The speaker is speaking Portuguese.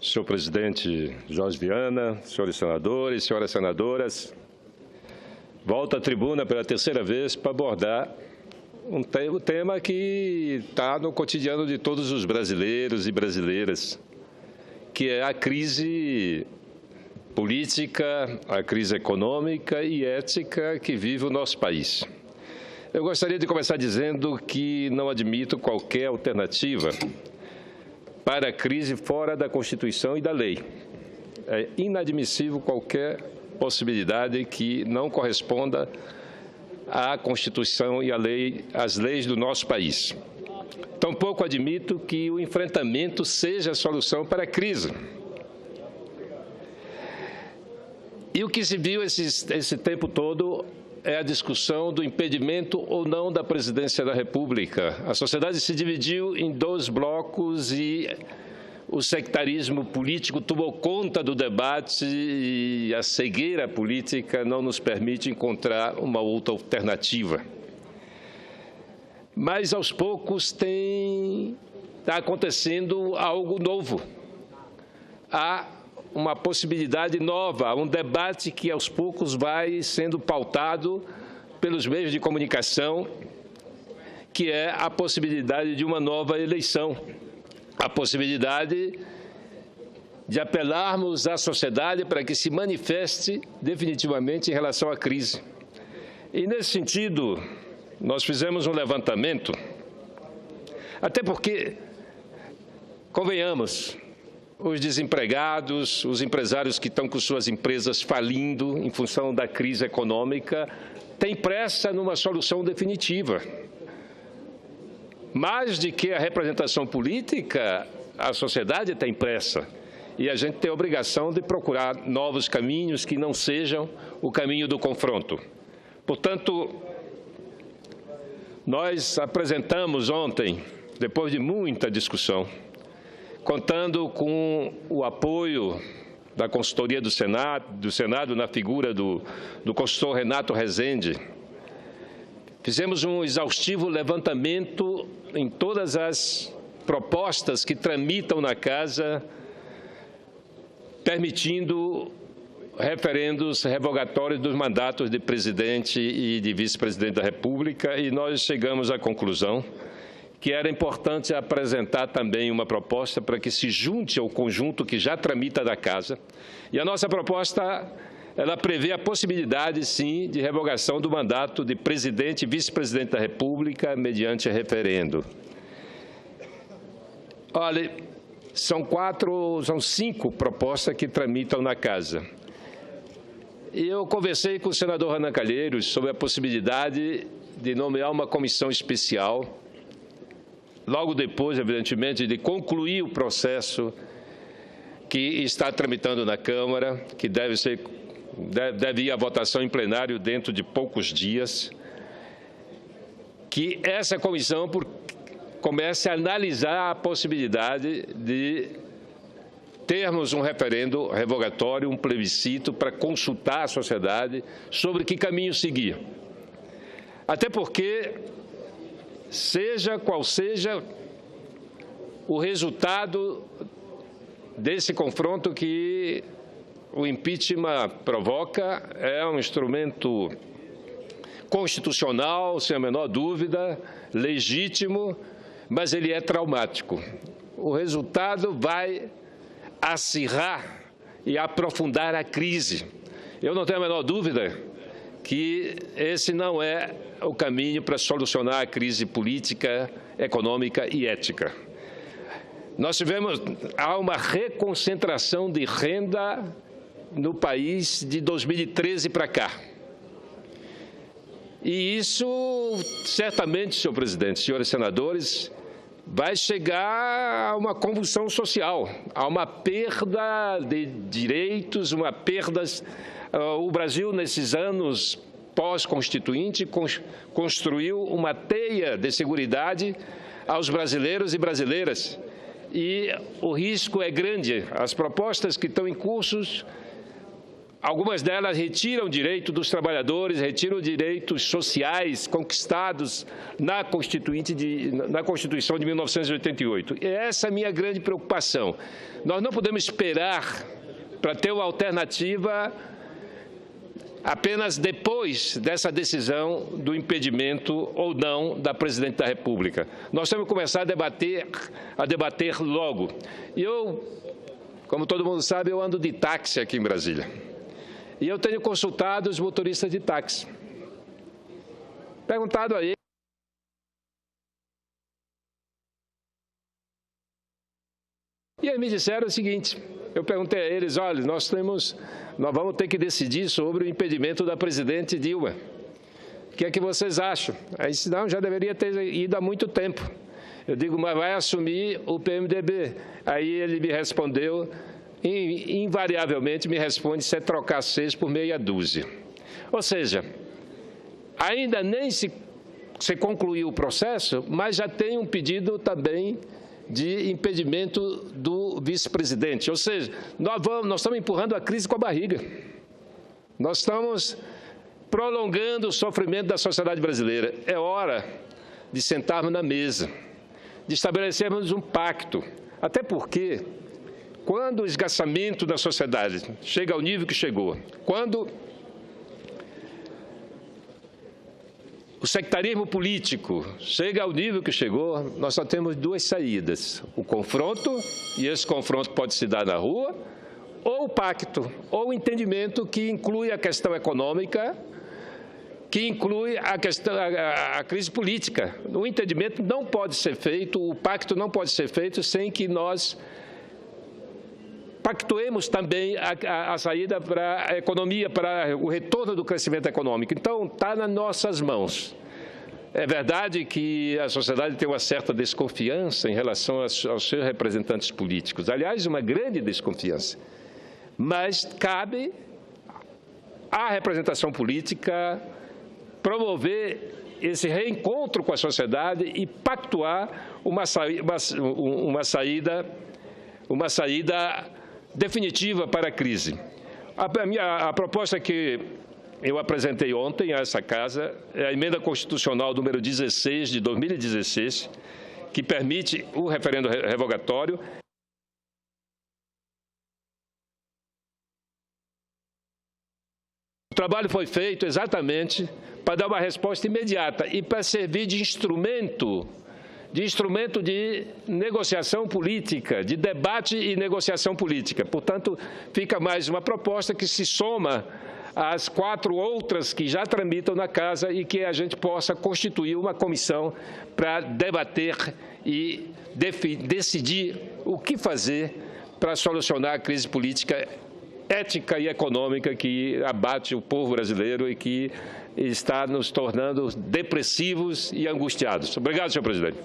Senhor presidente Jorge Viana, senhores senadores, senhoras senadoras, volto à tribuna pela terceira vez para abordar um tema que está no cotidiano de todos os brasileiros e brasileiras, que é a crise política, a crise econômica e ética que vive o nosso país. Eu gostaria de começar dizendo que não admito qualquer alternativa para a crise fora da Constituição e da lei. É inadmissível qualquer possibilidade que não corresponda à Constituição e às leis do nosso país. Tampouco admito que o enfrentamento seja a solução para a crise. E o que se viu esse tempo todo é a discussão do impedimento ou não da presidência da República. A sociedade se dividiu em dois blocos e o sectarismo político tomou conta do debate e a cegueira política não nos permite encontrar uma outra alternativa. Mas, aos poucos, está acontecendo algo novo. Há uma possibilidade nova, um debate que aos poucos vai sendo pautado pelos meios de comunicação, que é a possibilidade de uma nova eleição, a possibilidade de apelarmos à sociedade para que se manifeste definitivamente em relação à crise. E, nesse sentido, nós fizemos um levantamento, até porque, convenhamos, os desempregados, os empresários que estão com suas empresas falindo em função da crise econômica, têm pressa numa solução definitiva. Mais do que a representação política, a sociedade tem pressa. E a gente tem a obrigação de procurar novos caminhos que não sejam o caminho do confronto. Portanto, nós apresentamos ontem, depois de muita discussão, contando com o apoio da consultoria do Senado na figura do consultor Renato Rezende, fizemos um exaustivo levantamento em todas as propostas que tramitam na Casa, permitindo referendos revogatórios dos mandatos de presidente e de vice-presidente da República, e nós chegamos à conclusão que era importante apresentar também uma proposta para que se junte ao conjunto que já tramita da Casa. E a nossa proposta, ela prevê a possibilidade, sim, de revogação do mandato de presidente e vice-presidente da República mediante referendo. Olha, são 5 propostas que tramitam na Casa. E eu conversei com o senador Renan Calheiros sobre a possibilidade de nomear uma comissão especial, logo depois, evidentemente, de concluir o processo que está tramitando na Câmara, que deve ir à votação em plenário dentro de poucos dias, que essa comissão comece a analisar a possibilidade de termos um referendo revogatório, um plebiscito, para consultar a sociedade sobre que caminho seguir. Até porque, seja qual seja o resultado desse confronto que o impeachment provoca, é um instrumento constitucional, sem a menor dúvida, legítimo, mas ele é traumático. O resultado vai acirrar e aprofundar a crise. Eu não tenho a menor dúvida que esse não é o caminho para solucionar a crise política, econômica e ética. Há uma reconcentração de renda no país de 2013 para cá. E isso, certamente, senhor presidente, senhores senadores, vai chegar a uma convulsão social, a uma perda de direitos, uma perda. O Brasil, nesses anos pós-constituinte, construiu uma teia de seguridade aos brasileiros e brasileiras. E o risco é grande. As propostas que estão em curso Algumas delas retiram direito dos trabalhadores, retiram direitos sociais conquistados na Constituição de 1988. E essa é a minha grande preocupação. Nós não podemos esperar para ter uma alternativa apenas depois dessa decisão do impedimento ou não da Presidente da República. Nós temos que começar a debater logo. E eu, como todo mundo sabe, eu ando de táxi aqui em Brasília. E eu tenho consultado os motoristas de táxi. Perguntado a eles. E eles me disseram o seguinte, eu perguntei a eles, olha, nós vamos ter que decidir sobre o impedimento da presidente Dilma. O que é que vocês acham? Aí disse, não, já deveria ter ido há muito tempo. Eu digo, mas vai assumir o PMDB. Aí ele me respondeu, invariavelmente me responde, se é trocar 6 por meia dúzia. Ou seja, ainda nem se concluiu o processo, mas já tem um pedido também de impedimento do vice-presidente. Ou seja, nós estamos empurrando a crise com a barriga. Nós estamos prolongando o sofrimento da sociedade brasileira. É hora de sentarmos na mesa, de estabelecermos um pacto. Até porque, quando o esgarçamento da sociedade chega ao nível que chegou, quando o sectarismo político chega ao nível que chegou, nós só temos duas saídas. O confronto, e esse confronto pode se dar na rua, ou o pacto, ou o entendimento que inclui a questão econômica, que inclui a crise política. O entendimento não pode ser feito, o pacto não pode ser feito sem que nós pactuemos também a saída para a economia, para o retorno do crescimento econômico. Então, está nas nossas mãos. É verdade que a sociedade tem uma certa desconfiança em relação aos seus representantes políticos. Aliás, uma grande desconfiança. Mas cabe à representação política promover esse reencontro com a sociedade e pactuar uma saída definitiva para a crise. A proposta que eu apresentei ontem a essa Casa é a emenda constitucional número 16 de 2016, que permite o referendo revogatório. O trabalho foi feito exatamente para dar uma resposta imediata e para servir de instrumento de negociação política, de debate e negociação política. Portanto, fica mais uma proposta que se soma às 4 outras que já tramitam na Casa e que a gente possa constituir uma comissão para debater e decidir o que fazer para solucionar a crise política, ética e econômica que abate o povo brasileiro e que está nos tornando depressivos e angustiados. Obrigado, senhor presidente.